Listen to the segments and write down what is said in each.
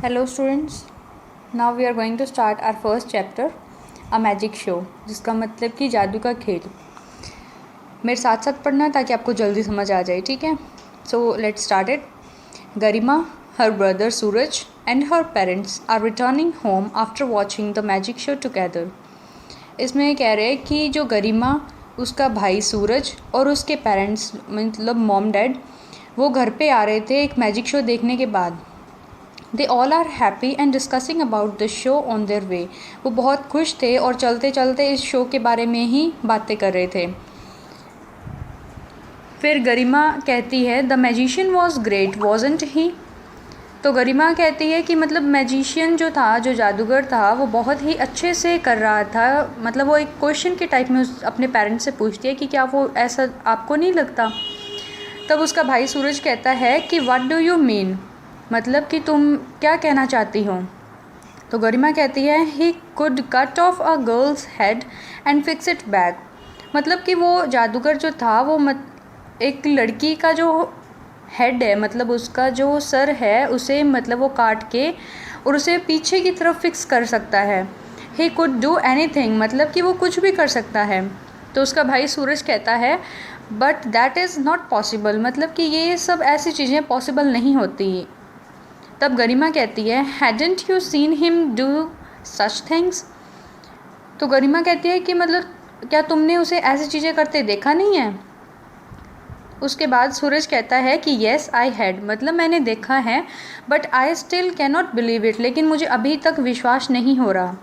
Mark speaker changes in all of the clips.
Speaker 1: Hello students, now we are going to start our first chapter, a magic show, जिसका मतलब कि जादू का खेल। मेरे साथ साथ पढ़ना ताकि आपको जल्दी समझ आ जाए, ठीक है। So let's start it. Garima, her brother Suraj and her parents are returning home after watching the magic show together। इसमें कह रहे हैं कि जो गरिमा, उसका भाई सूरज और उसके पेरेंट्स मतलब मॉम डैड वो घर पे आ रहे थे एक मैजिक शो देखने के बाद। They all are happy and discussing about the show on their way. वो बहुत खुश थे और चलते चलते इस शो के बारे में ही बातें कर रहे थे। फिर गरिमा कहती है the magician was great wasn't he. तो गरिमा कहती है कि मतलब मैजिशियन जो था, जो जादूगर था, वो बहुत ही अच्छे से कर रहा था। मतलब वो एक क्वेश्चन के टाइप में अपने पेरेंट्स से पूछती है कि क्या वो ऐसा आपको नहीं लगता। तब उसका भाई सूरज कहता है कि व्हाट डू यू मीन, मतलब कि तुम क्या कहना चाहती हो। तो गरिमा कहती है he could cut of a girls head and fix it back. मतलब कि वो जादूगर जो था वो एक लड़की का जो हेड है, मतलब उसका जो सर है, उसे मतलब वो काट के और उसे पीछे की तरफ फिक्स कर सकता है। ही कुड डू एनीथिंग, मतलब कि वो कुछ भी कर सकता है। तो उसका भाई सूरज कहता है but that is not possible, मतलब कि ये सब ऐसी चीज़ें पॉसिबल नहीं होती। तब गरिमा कहती है hadn't you seen him do such things. तो गरिमा कहती है कि मतलब क्या तुमने उसे ऐसी चीज़ें करते देखा नहीं है। उसके बाद सूरज कहता है कि येस आई हैड, मतलब मैंने देखा है but I still can not believe it, लेकिन मुझे अभी तक विश्वास नहीं हो रहा।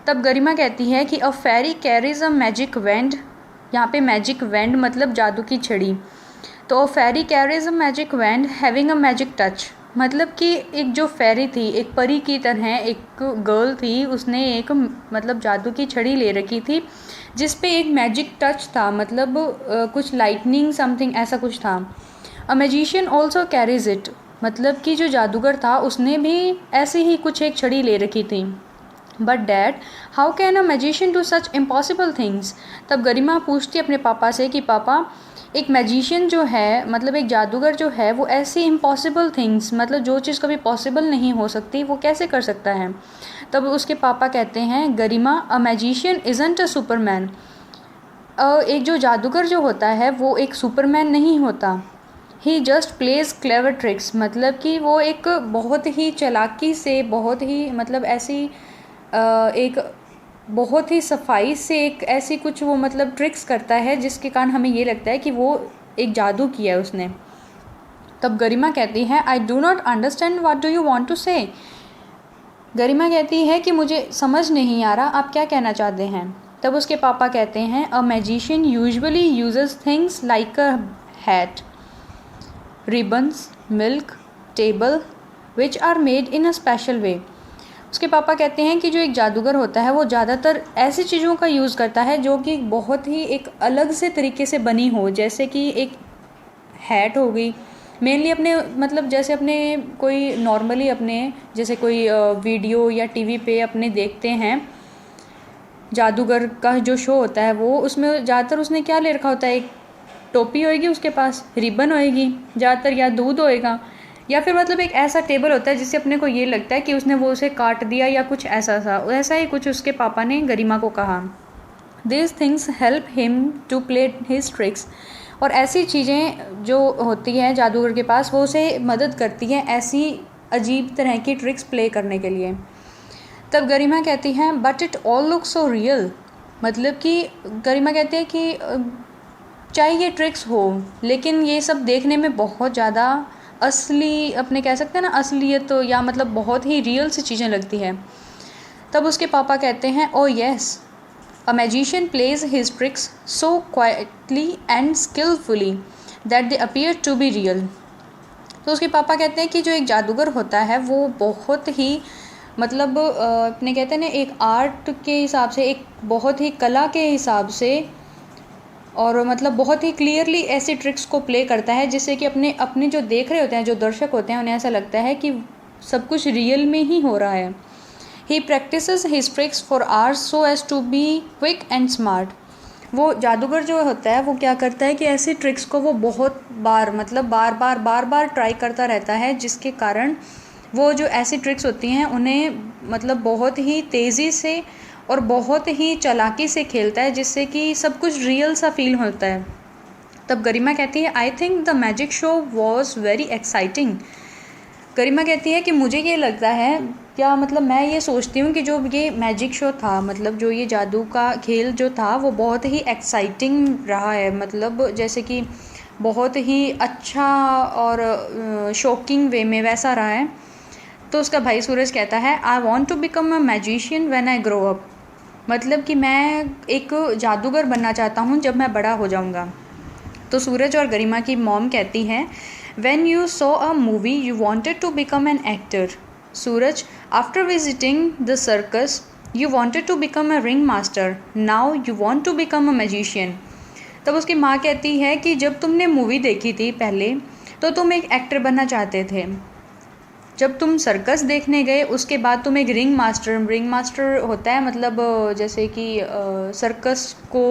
Speaker 1: तब गरिमा कहती है कि अ फेरी कैरीज अ मैजिक वेंड। यहाँ पे मैजिक वेंड मतलब जादू की छड़ी। तो a fairy carries a magic wand having a magic touch, मतलब कि एक जो फेरी थी, एक परी की तरह एक गर्ल थी, उसने एक मतलब जादू की छड़ी ले रखी थी जिस पे एक मैजिक टच था, मतलब कुछ लाइटनिंग समथिंग ऐसा कुछ था। A magician also carries it, मतलब कि जो जादूगर था उसने भी ऐसी ही कुछ एक छड़ी ले रखी थी। But dad how can a magician do such impossible things. तब गरिमा पूछती अपने पापा से कि पापा एक मैजिशियन जो है, मतलब एक जादूगर जो है, वो ऐसी इम्पॉसिबल थिंग्स, मतलब जो चीज़ कभी पॉसिबल नहीं हो सकती, वो कैसे कर सकता है। तब उसके पापा कहते हैं Garima a magician isn't a superman. एक जो जादूगर जो होता है वो एक सुपरमैन नहीं होता। ही जस्ट प्लेज क्लेवर ट्रिक्स, मतलब कि वो एक बहुत ही चालाकी से, बहुत ही मतलब ऐसी एक बहुत ही सफाई से एक ऐसी कुछ वो मतलब ट्रिक्स करता है जिसके कारण हमें ये लगता है कि वो एक जादू किया है उसने। तब गरिमा कहती है I do not understand what do you want to say. Garima कहती है कि मुझे समझ नहीं आ रहा आप क्या कहना चाहते हैं। तब उसके पापा कहते हैं a magician usually uses things like a hat, ribbons, milk, table which are made in a special way. उसके पापा कहते हैं कि जो एक जादूगर होता है वो ज़्यादातर ऐसी चीज़ों का यूज़ करता है जो कि बहुत ही एक अलग से तरीके से बनी हो, जैसे कि एक हैट हो गई। मेनली अपने मतलब जैसे अपने कोई नॉर्मली अपने जैसे कोई वीडियो या टीवी पे अपने देखते हैं जादूगर का जो शो होता है, वो उसमें ज़्यादातर उसने क्या ले रखा होता है, एक टोपी होएगी, उसके पास रिबन होएगी ज़्यादातर, या दूध होएगा, या फिर मतलब एक ऐसा टेबल होता है जिससे अपने को ये लगता है कि उसने वो उसे काट दिया या कुछ ऐसा सा। ऐसा ही कुछ उसके पापा ने गरिमा को कहा। This things help him to play his tricks. और ऐसी चीज़ें जो होती हैं जादूगर के पास, वो उसे मदद करती हैं ऐसी अजीब तरह की ट्रिक्स प्ले करने के लिए। तब गरिमा कहती हैं but it all look so real, मतलब कि गरिमा कहती है कि चाहे ये ट्रिक्स हो लेकिन ये सब देखने में बहुत ज़्यादा असली, अपने कह सकते हैं ना असलियत, तो या मतलब बहुत ही रियल सी चीज़ें लगती हैं। तब उसके पापा कहते हैं oh yes a magician plays his tricks so quietly and skilfully that they appear to be real. तो उसके पापा कहते हैं कि जो एक जादूगर होता है वो बहुत ही मतलब अपने कहते हैं ना एक आर्ट के हिसाब से, एक बहुत ही कला के हिसाब से, और मतलब बहुत ही क्लियरली ऐसी ट्रिक्स को प्ले करता है जिससे कि अपने अपने जो देख रहे होते हैं, जो दर्शक होते हैं, उन्हें ऐसा लगता है कि सब कुछ रियल में ही हो रहा है। He practises his tricks for hours so as to be quick and smart. वो जादूगर जो होता है वो क्या करता है कि ऐसी ट्रिक्स को वो बहुत बार मतलब बार बार ट्राई करता रहता है, जिसके कारण वो जो ऐसी ट्रिक्स होती हैं उन्हें मतलब बहुत ही तेज़ी से और बहुत ही चालाकी से खेलता है, जिससे कि सब कुछ रियल सा फील होता है। तब गरिमा कहती है I think the magic show was very exciting. Garima कहती है कि मुझे ये लगता है, क्या मतलब मैं ये सोचती हूँ कि जो ये मैजिक शो था, मतलब जो ये जादू का खेल जो था वो बहुत ही एक्साइटिंग रहा है, मतलब जैसे कि बहुत ही अच्छा और शॉकिंग वे में वैसा रहा है। तो उसका भाई सूरज कहता है I want to become a magician when I grow up, मतलब कि मैं एक जादूगर बनना चाहता हूँ जब मैं बड़ा हो जाऊँगा। तो सूरज और गरिमा की मॉम कहती है when you saw a movie you wanted to become an actor. Suraj after visiting the circus you wanted to become a ring master, now you want to become a magician. तब उसकी माँ कहती है कि जब तुमने मूवी देखी थी पहले तो तुम एक एक्टर बनना चाहते थे, जब तुम सर्कस देखने गए उसके बाद तुम एक रिंग मास्टर होता है मतलब जैसे कि सर्कस को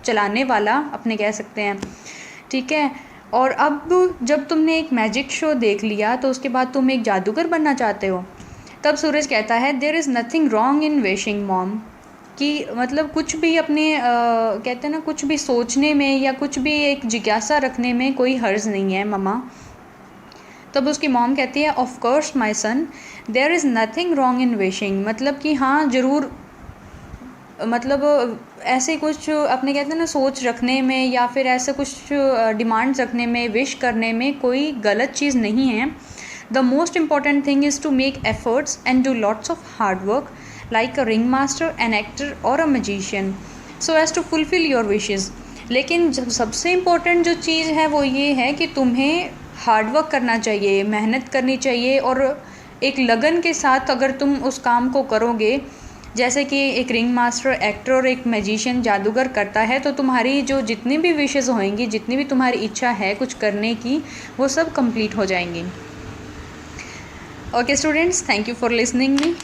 Speaker 1: चलाने वाला अपने कह सकते हैं, ठीक है। और अब जब तुमने एक मैजिक शो देख लिया तो उसके बाद तुम एक जादूगर बनना चाहते हो। तब सूरज कहता है there is nothing wrong in wishing mom, कि मतलब कुछ भी अपने कहते हैं ना, कुछ भी सोचने में या कुछ भी एक जिज्ञासा रखने में कोई हर्ज नहीं है मम्मा। तब उसकी मॉम कहती है of course my son there is nothing wrong in wishing, मतलब कि हाँ ज़रूर, मतलब ऐसे कुछ अपने कहते हैं ना सोच रखने में या फिर ऐसे कुछ डिमांड्स रखने में, विश करने में कोई गलत चीज़ नहीं है। The most important thing is to make efforts and do lots of hard work like a ring master, an actor और a magician so as to fulfil your wishes. लेकिन सबसे इम्पॉर्टेंट जो चीज़ है वो ये है कि तुम्हें हार्ड वर्क करना चाहिए, मेहनत करनी चाहिए, और एक लगन के साथ अगर तुम उस काम को करोगे जैसे कि एक रिंग मास्टर, एक्टर और एक मैजिशियन जादूगर करता है, तो तुम्हारी जो जितनी भी विशेज़ होंगी, जितनी भी तुम्हारी इच्छा है कुछ करने की, वो सब कंप्लीट हो जाएंगी। Okay students, thank you for listening me.